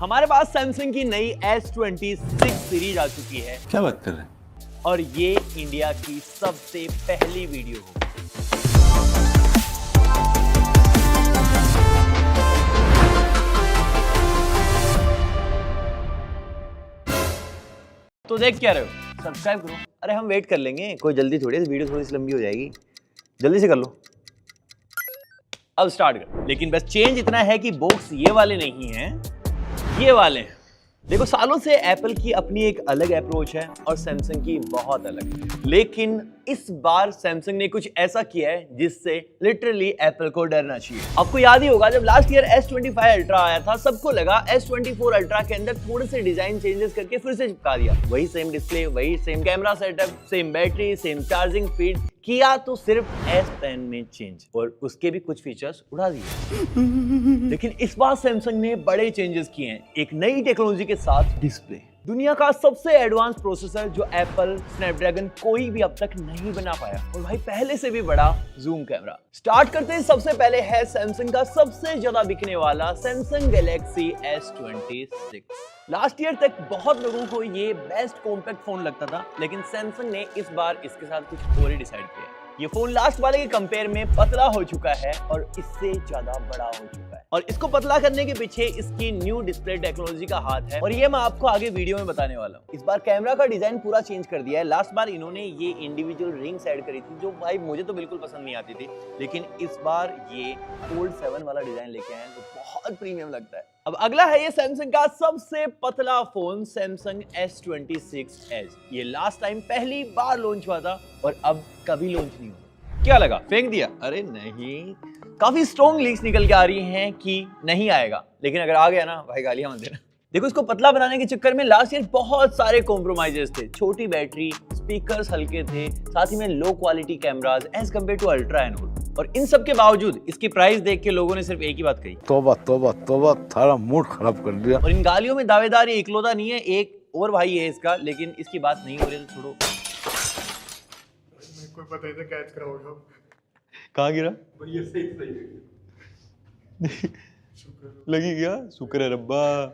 हमारे पास सैमसंग की नई S26 सीरीज आ चुकी है। क्या बात कर रहे हैं? और ये इंडिया की सबसे पहली वीडियो होगी। तो देख क्या रहे हो? सब्सक्राइब करो। अरे हम वेट कर लेंगे, कोई जल्दी थोड़ी है, वीडियो थोड़ी सी लंबी हो जाएगी, जल्दी से कर लो। अब स्टार्ट कर। लेकिन बस चेंज इतना है कि बॉक्स ये वाले नहीं हैं, ये वाले हैं। देखो, सालों से एप्पल की अपनी एक अलग अप्रोच है और सैमसंग की बहुत अलग। लेकिन इस बार सैमसंग ने कुछ ऐसा किया है जिससे लिटरली एप्पल को डरना चाहिए। आपको याद ही होगा, जब लास्ट ईयर S25 अल्ट्रा आया था, सबको लगा S24 अल्ट्रा के अंदर थोड़े से डिजाइन चेंजेस करके फिर से चिपका दिया। वही सेम डिस्प्ले, वही same camera setup, same battery, same charging speed, किया तो सिर्फ S10 में चेंज और उसके भी कुछ फीचर्स उड़ा दिए। लेकिन इस बार सैमसंग ने बड़े चेंजेस किए हैं, एक नई टेक्नोलॉजी के साथ डिस्प्ले। दुनिया का सबसे एडवांस प्रोसेसर जो एप्पल स्नैपड्रैगन कोई भी अब तक नहीं बना पाया, और भाई पहले से भी बड़ा जूम कैमरा। स्टार्ट करते हैं, सबसे पहले है सैमसंग का सबसे ज्यादा बिकने वाला Samsung Galaxy S26। Last year तक बहुत लोगों को ये बेस्ट कॉम्पैक्ट फोन लगता था, लेकिन सैमसंग ने इस बार इसके साथ कुछ और ही डिसाइड किया। ये फोन लास्ट वाले के कंपेयर में पतला हो चुका है और इससे ज्यादा बड़ा हो चुका है, और इसको पतला करने के पीछे इसकी न्यू डिस्प्ले टेक्नोलॉजी का हाथ है, और ये मैं आपको आगे वीडियो में बताने वाला हूँ। इस बार कैमरा का डिजाइन पूरा चेंज कर दिया है। लास्ट बार इन्होंने ये इंडिविजुअल रिंग्स ऐड करी थी, जो भाई मुझे तो बिल्कुल पसंद नहीं आती थी, लेकिन इस बार ये फोल्ड 7 वाला डिजाइन लेके आए हैं, जो बहुत प्रीमियम लगता है। अब अगला है ये सैमसंग का सबसे पतला फोन, सैमसंग S26 Edge। ये लास्ट टाइम पहली बार लॉन्च हुआ था और अब कभी लॉन्च नहीं हुआ। क्या लगा, फेंक दिया? अरे नहीं, काफी स्ट्रॉन्ग लीक्स निकल के आ रही हैं कि नहीं आएगा, लेकिन अगर आ गया ना भाई, गालियां मत देना। देखो, इसको पतला बनाने के चक्कर में लास्ट ईयर बहुत सारे कॉम्प्रोमाइजेस थे। छोटी बैटरी, स्पीकर्स हल्के थे, साथ ही में low quality cameras as compared to ultra and all. और इन सब के बावजूद इसकी प्राइस देख के लोगों ने सिर्फ एक ही बात कही, तौबा तौबा तौबा, थारा मूड खराब कर दिया। और इन गालियों में दावेदार ये इकलौता नहीं है, एक और भाई है इसका, लेकिन इसकी बात नहीं हो रही तो छोड़ो। कोई पता ही था कैच कराओगे। कहाँ गिरा? ये सही लगी क्या? शुक्र है रब्बा।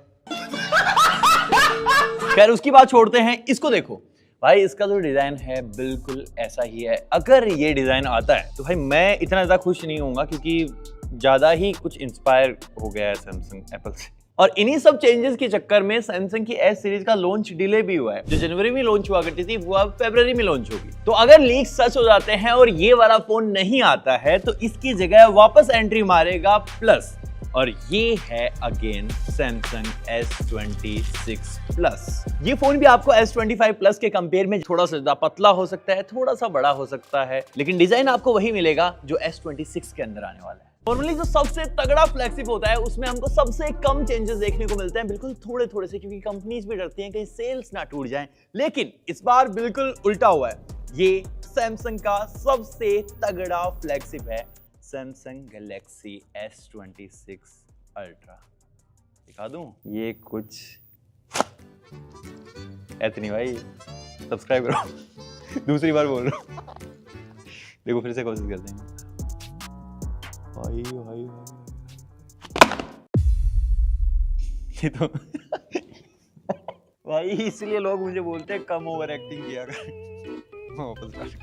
खैर, उसकी बात छोड़ते हैं, इसको देखो भाई, इसका जो डिजाइन है बिल्कुल ऐसा ही है। अगर ये डिजाइन आता है तो भाई मैं इतना ज्यादा खुश नहीं होऊंगा, क्योंकि ज्यादा ही कुछ इंस्पायर हो गया है सैमसंग एप्पल से। और इन्हीं सब चेंजेस के चक्कर में सैमसंग की S सीरीज का लॉन्च डिले भी हुआ है। जो जनवरी में लॉन्च हुआ करती थी, वो अब फरवरी में लॉन्च होगी। तो अगर लीक सच हो जाते हैं और ये वाला फोन नहीं आता है, तो इसकी जगह वापस एंट्री मारेगा प्लस, और ये है अगेन सैमसंग S26 प्लस। ये फोन भी आपको S25 प्लस के कंपेयर में थोड़ा सा ज्यादा पतला हो सकता है, थोड़ा सा बड़ा हो सकता है, लेकिन डिजाइन आपको वही मिलेगा जो S26 के अंदर आने वाला है। नॉर्मली जो सबसे तगड़ा फ्लैगशिप होता है, उसमें हमको सबसे कम चेंजेस देखने को मिलते हैं, बिल्कुल थोड़े थोड़े से, क्योंकि कंपनीज भी डरती हैं कहीं सेल्स ना टूट जाएं। लेकिन इस बार बिल्कुल उल्टा हुआ है। ये सैमसंग का सबसे तगड़ा फ्लैगशिप है, सैमसंग गैलेक्सी S26 अल्ट्रा। दिखा दूं? ये कुछ इतनी भाई, सब्सक्राइब करो। दूसरी बार बोल रहा हूँ। देखो, फिर से कोशिश करते हैं। भाई भाई ये तो भाई, इसलिए लोग मुझे बोलते हैं कम ओवर एक्टिंग किया कर। वापस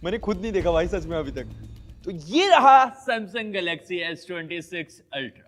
मैंने खुद नहीं देखा भाई सच में अभी तक। तो ये रहा सैमसंग गैलेक्सी S26 अल्ट्रा।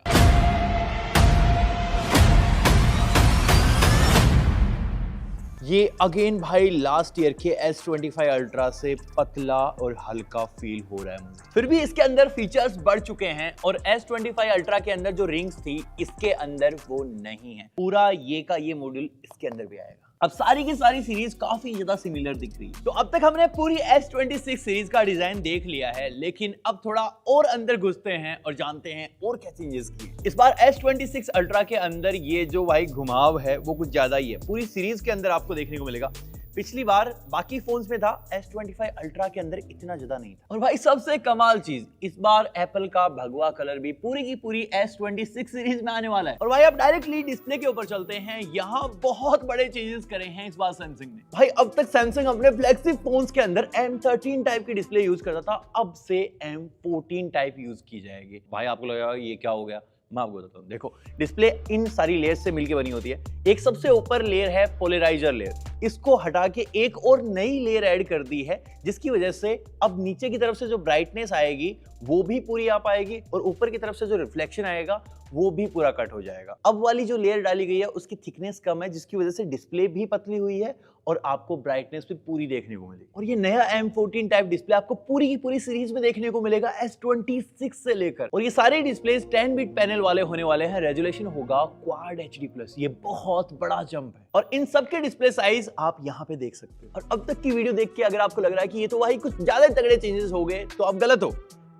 ये अगेन भाई लास्ट ईयर के S25 अल्ट्रा से पतला और हल्का फील हो रहा है मुझे। फिर भी इसके अंदर फीचर्स बढ़ चुके हैं, और S25 अल्ट्रा के अंदर जो रिंग्स थी, इसके अंदर वो नहीं है। पूरा ये का ये मॉड्यूल इसके अंदर भी आएगा। अब सारी की सारी सीरीज काफी ज्यादा सिमिलर दिख रही है। तो अब तक हमने पूरी S26 सीरीज का डिजाइन देख लिया है, लेकिन अब थोड़ा और अंदर घुसते हैं और जानते हैं और क्या चेंजेस किए। इस बार S26 अल्ट्रा के अंदर ये जो भाई घुमाव है वो कुछ ज्यादा ही है, पूरी सीरीज के अंदर आपको देखने को मिलेगा। पिछली बार बाकी फोन्स में था, S25 अल्ट्रा के अंदर इतना ज्यादा नहीं था। और भाई सबसे कमाल चीज, इस बार एप्पल का भगवा कलर भी पूरी की पूरी S26 सीरीज में आने वाला है। और भाई अब डायरेक्टली डिस्प्ले के ऊपर चलते हैं। यहाँ बहुत बड़े चेंजेस करे हैं इस बार सैमसंग ने। भाई अब तक सैमसंग अपने फ्लैगशिप फोन्स के अंदर M13 टाइप की डिस्प्ले यूज करता था, अब से M14 टाइप यूज की जाएगी। भाई आपको लगेगा ये क्या हो गया, मैं आपको बताता हूँ। देखो, डिस्प्ले इन सारी लेयर्स से मिलकर बनी होती है। एक सबसे ऊपर लेयर है पोलराइजर लेयर। इसको हटा के एक और नई लेयर ऐड कर दी है, जिसकी वजह से अब नीचे की तरफ से जो ब्राइटनेस आएगी वो भी पूरी आ पाएगी और ऊपर की तरफ से जो रिफ्लेक्शन आएगा वो भी पूरा कट हो जाएगा। अब वाली जो लेयर डाली गई है उसकी थिकनेस कम है, जिसकी वजह से डिस्प्ले भी पतली हुई है और आपको ब्राइटनेस भी पूरी देखने को मिलेगी। और ये नया M14 टाइप डिस्प्ले आपको पूरी की पूरी सीरीज में देखने को मिलेगा S26 से लेकर। और ये सारे डिस्प्लेस 10 बिट पैनल वाले होने वाले हैं। रेजोल्यूशन होगा Quad HD+। ये बहुत बड़ा जंप है और इन सब के डिस्प्ले साइज आप यहाँ पे देख सकते हो। और अब तक की वीडियो देख के अगर आपको लग रहा है कि ये तो भाई कुछ ज्यादा तगड़े चेंजेस हो गए, तो आप गलत हो।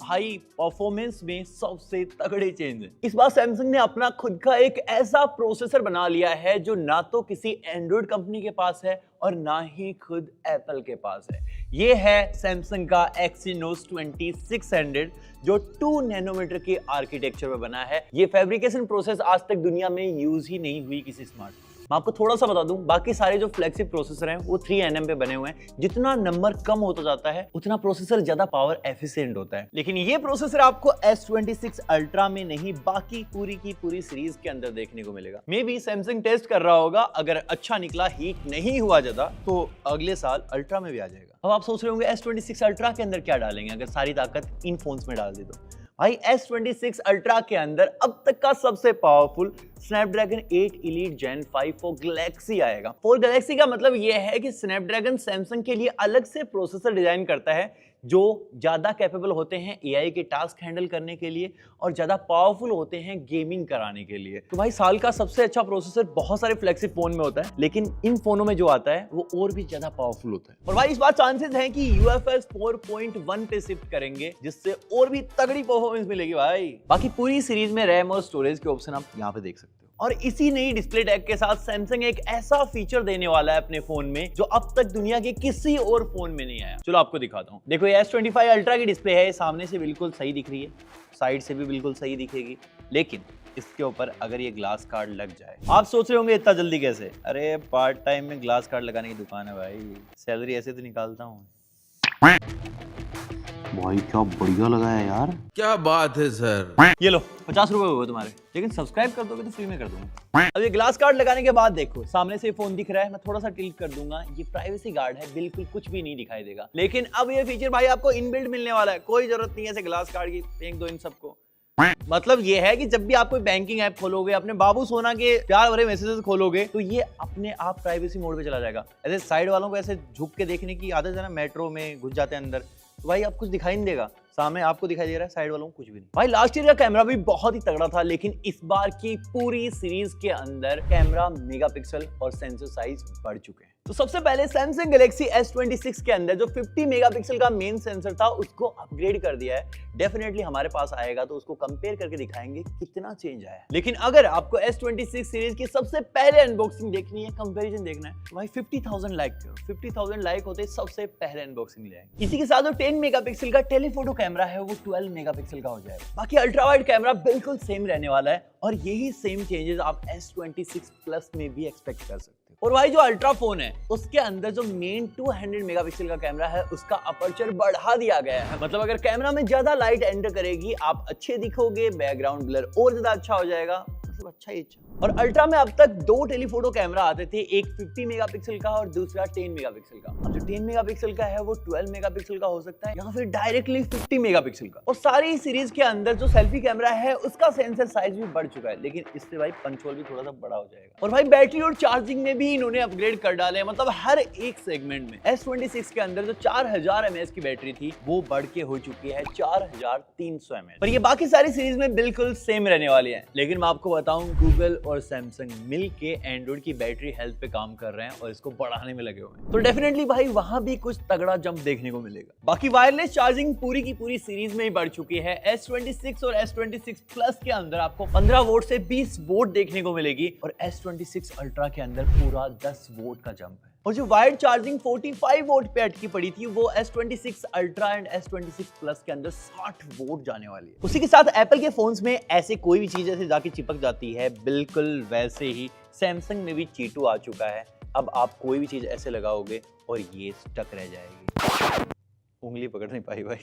हाई परफॉर्मेंस में सबसे तगड़े चेंज है। इस बार सैमसंग ने अपना खुद का एक ऐसा प्रोसेसर बना लिया है जो ना तो किसी एंड्रॉइड कंपनी के पास है और ना ही खुद एप्पल के पास है। ये है सैमसंग का Exynos 2600 जो 2 नैनोमीटर के आर्किटेक्चर में बना है। ये फैब्रिकेशन प्रोसेस आज तक दुनिया में यूज ही नहीं हुई किसी स्मार्टफोन। मैं आपको थोड़ा सा बता दूं, बाकी सारे जो फ्लैगशिप प्रोसेसर हैं वो 3nm पे बने हुए हैं। जितना नंबर कम होता जाता है उतना प्रोसेसर ज्यादा पावर एफिशिएंट होता है। लेकिन ये प्रोसेसर आपको S26 अल्ट्रा में नहीं, बाकी पूरी की पूरी सीरीज के अंदर देखने को मिलेगा। मे बी सैमसंग टेस्ट कर रहा होगा, अगर अच्छा निकला, हीट नहीं हुआ ज्यादा, तो अगले साल अल्ट्रा में भी आ जाएगा। अब आप सोच रहे होंगे S26 अल्ट्रा के अंदर क्या डालेंगे अगर सारी ताकत इन फोन्स में डाल दी तो। भाई S26 अल्ट्रा के अंदर अब तक का सबसे powerful Snapdragon 8 Elite Gen 5 for Galaxy आएगा। फॉर गैलेक्सी का मतलब यह है कि स्नैपड्रैगन सैमसंग के लिए अलग से प्रोसेसर डिजाइन करता है जो ज्यादा कैपेबल होते हैं AI के टास्क हैंडल करने के लिए और ज्यादा पावरफुल होते हैं गेमिंग कराने के लिए। तो भाई साल का सबसे अच्छा प्रोसेसर बहुत सारे फ्लैगशिप फोन में होता है, लेकिन इन फोनों में जो आता है वो और भी ज्यादा पावरफुल होता है। और भाई इस बार चांसेस हैं कि UFS 4.1 पे शिफ्ट करेंगे, जिससे और भी तगड़ी परफॉर्मेंस मिलेगी भाई। बाकी पूरी सीरीज में रैम और स्टोरेज के ऑप्शन आप यहाँ पे देख सकते हो। और इसी नई डिस्प्ले टैग के साथ सैमसंग एक ऐसा फीचर देने वाला है अपने फोन में जो अब तक दुनिया के किसी और फोन में नहीं आया। चलो आपको दिखाता हूँ। देखो ये S25 अल्ट्रा की डिस्प्ले है, सामने से बिल्कुल सही दिख रही है, साइड से भी बिल्कुल सही दिखेगी, लेकिन इसके ऊपर अगर ये ग्लास कार्ड लग जाए, आप सोच रहे होंगे इतना जल्दी कैसे? अरे पार्ट टाइम में ग्लास कार्ड लगाने की दुकान है भाई, सैलरी ऐसे तो निकालता हूँ। भाई क्या बढ़िया लगा है यार। क्या बात है सर। ये लो 50 रुपए हुए तुम्हारे, लेकिन सब्सक्राइब कर दोगे तो फ्री में कर दूंगा। अब ये ग्लास कार्ड लगाने के बाद देखो सामने से फोन दिख रहा है, मैं थोड़ा सा टिल्ट कर दूंगा, ये प्राइवेसी गार्ड है, बिल्कुल कुछ भी नहीं दिखाई देगा। लेकिन अब ये फीचर भाई आपको इनबिल्ट मिलने वाला है, कोई जरूरत नहीं है ऐसे ग्लास कार्ड की, फेंक दो इन सबको। मतलब ये है कि जब भी आप कोई बैंकिंग ऐप खोलोगे, अपने बाबू सोना के प्यार भरे मैसेजेस खोलोगे, तो ये अपने आप प्राइवेसी मोड पे चला जाएगा। ऐसे साइड वालों को ऐसे झुक के देखने की आदत है ना, मेट्रो में घुस जाते हैं अंदर, तो भाई आप कुछ दिखाई नहीं देगा, सामने आपको दिखाई दे रहा है, साइड वालों को कुछ भी नहीं। भाई लास्ट ईयर का कैमरा भी बहुत ही तगड़ा था, लेकिन इस बार की पूरी सीरीज के अंदर कैमरा मेगापिक्सल और सेंसर साइज बढ़ चुके हैं। तो सबसे पहले सैमसंग गैलेक्सी S26 के अंदर जो 50 मेगापिक्सल का मेन सेंसर था उसको अपग्रेड कर दिया है। डेफिनेटली हमारे पास आएगा तो उसको कंपेयर करके दिखाएंगे कितना चेंज आया है। लेकिन अगर आपको S26 सीरीज की सबसे पहले अनबॉक्सिंग देखनी है, कंपैरिजन देखना है, तो भाई 50,000 लाइक करो। 50,000 लाइक होते सबसे पहले अनबॉक्सिंग ले आएंगे। इसी के साथ जो 10 मेगापिक्सल का टेलीफोटो कैमरा है वो 12 मेगापिक्सल का हो जाएगा। बाकी अल्ट्रा वाइड कैमरा बिल्कुल सेम रहने वाला है और यही सेम चेंजेस आप S26 प्लस में भी एक्सपेक्ट कर सकते हो। और भाई जो अल्ट्रा फोन है उसके अंदर जो मेन 200 मेगापिक्सल का कैमरा है उसका अपर्चर बढ़ा दिया गया है। मतलब अगर कैमरा में ज्यादा लाइट एंटर करेगी, आप अच्छे दिखोगे, बैकग्राउंड ब्लर और ज्यादा अच्छा हो जाएगा, मतलब अच्छा ही अच्छा। और अल्ट्रा में अब तक 2 टेलीफोटो कैमरा आते थे, एक 50 मेगापिक्सल का और दूसरा 10 मेगापिक्सल का। अब जो 10 मेगापिक्सल का है वो 12 मेगापिक्सल का हो सकता है या फिर डायरेक्टली 50 मेगापिक्सल का। और सारी सीरीज के अंदर जो सेल्फी कैमरा है उसका सेंसर साइज भी बढ़ चुका है, लेकिन इससे भाई पंच होल भी थोड़ा सा बड़ा हो जाएगा। और भाई बैटरी और चार्जिंग में भी इन्होंने अपग्रेड कर डाले हैं, मतलब हर एक सेगमेंट में। S26 के अंदर जो 4000 mAh की बैटरी थी वो बढ़ के हो चुकी है 4300 mAh। पर ये बाकी सारी सीरीज में बिल्कुल सेम रहने वाली है। लेकिन मैं आपको बताऊं, गूगल और सैमसंग मिल के एंड्रॉइड की बैटरी हेल्थ पे काम कर रहे हैं और इसको बढ़ाने में लगे हुए हैं, तो डेफिनेटली भाई वहां भी कुछ तगड़ा जंप देखने को मिलेगा। बाकी वायरलेस चार्जिंग पूरी की पूरी सीरीज में ही बढ़ चुकी है। S26 और S26 प्लस के अंदर आपको 15 वोल्ट से 20 वोल्ट देखने को मिलेगी और S26 अल्ट्रा के अंदर पूरा 10 वोल्ट का जंप है। और जो वायर्ड चार्जिंग 45 वोल्ट पे अटकी पड़ी थी वो S26 ultra and S26 plus के अंदर 60 वोल्ट जाने वाली है। उसी के साथ एप्पल के फोन्स में ऐसे कोई भी चीज ऐसे जाके चिपक जाती है, बिल्कुल वैसे ही सैमसंग में भी चीटू आ चुका है। अब आप कोई भी चीज ऐसे लगाओगे और ये स्टक रह जाएगी। उंगली पकड़ नहीं पाई भाई।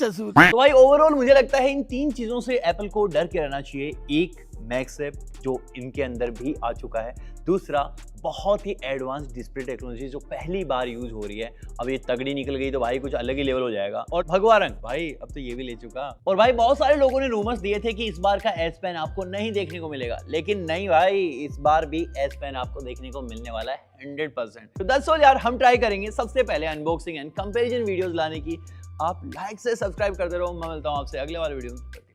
ससुर। तो भाई ओवरऑल मुझे लगता है इन 3 चीजों से एप्पल को डर के रहना चाहिए। एक, मैगसेफ जो इनके अंदर भी आ चुका है। दूसरा, बहुत ही एडवांस डिस्प्ले टेक्नोलॉजी जो पहली बार यूज हो रही है। अब ये तगड़ी निकल गई तो भाई कुछ अलग ही लेवल हो जाएगा। और भगवा रंग भाई अब तो ये भी ले चुका। और भाई बहुत सारे लोगों ने रूमर्स दिए थे कि इस बार का एस पेन आपको नहीं देखने को मिलेगा, लेकिन नहीं भाई, इस बार भी एस पेन आपको देखने को मिलने वाला है 100%। तो दोस्तों यार हम ट्राई करेंगे सबसे पहले अनबॉक्सिंग एंड कंपैरिजन वीडियोस लाने की। आप लाइक से सब्सक्राइब करते रहो। मैं मिलता हूं आपसे अगले वाले वीडियो में।